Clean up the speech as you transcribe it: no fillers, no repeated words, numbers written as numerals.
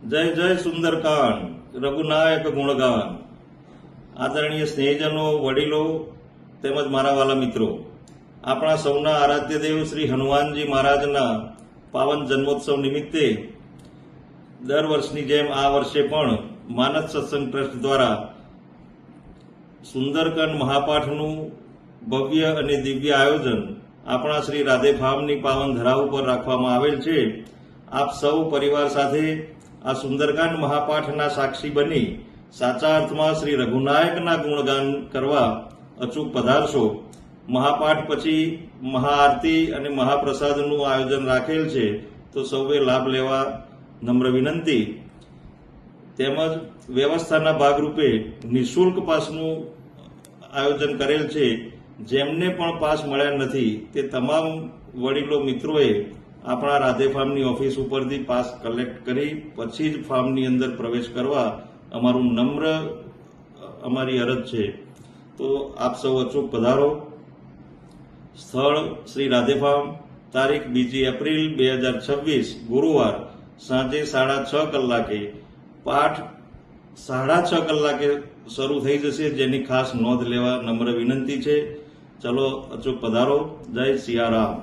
જય જય સુંદરકાંડ રઘુનાયક ગુણગાન। આદરણીય સ્નેહજનો, વડીલો તેમજ મારા વાલા મિત્રો, આપણા સૌના આરાધ્ય દેવ શ્રી હનુમાનજી મહારાજના પાવન જન્મોત્સવ નિમિત્તે દર વર્ષની જેમ આ વર્ષે પણ માનસ સત્સંગ ટ્રસ્ટ દ્વારા સુંદરકાંડ મહાપાઠનું ભવ્ય અને દિવ્ય આયોજન આપણા શ્રી રાધે ફાર્મની પાવન ધરા ઉપર રાખવામાં આવેલ છે। આપ સૌ પરિવાર સાથે આ સુંદરકાંડ મહાપાઠના સાક્ષી બની સાચા અર્થમાં શ્રી રઘુનાયકના ગુણગાન કરવા અચૂક પધારશો। મહાપાઠ પછી મહાઆરતી અને મહાપ્રસાદનું આયોજન રાખેલ છે, તો સૌએ લાભ લેવા નમ્ર વિનંતી। તેમજ વ્યવસ્થાના ભાગરૂપે નિઃશુલ્ક પાસનું આયોજન કરેલ છે। જેમને પણ પાસ મળ્યા નથી તે તમામ વડીલો મિત્રોએ આપણા રાધે ફાર્મની ઓફિસ ઉપરથી પાસ કલેક્ટ કરી પછી જ ફાર્મની અંદર પ્રવેશ કરવા અમારું નમ્ર અમારી અરજ છે। તો આપ સૌ અચૂક પધારો। સ્થળ શ્રી રાધે ફાર્મ, તારીખ 2 એપ્રિલ 2026 ગુરુવાર, સાંજે 6:30 કલાકે। પાઠ 6:30 કલાકે શરૂ થઈ જશે, જેની ખાસ નોંધ લેવા નમ્ર વિનંતી છે। ચલો અચૂક પધારો। જય સિયારામ।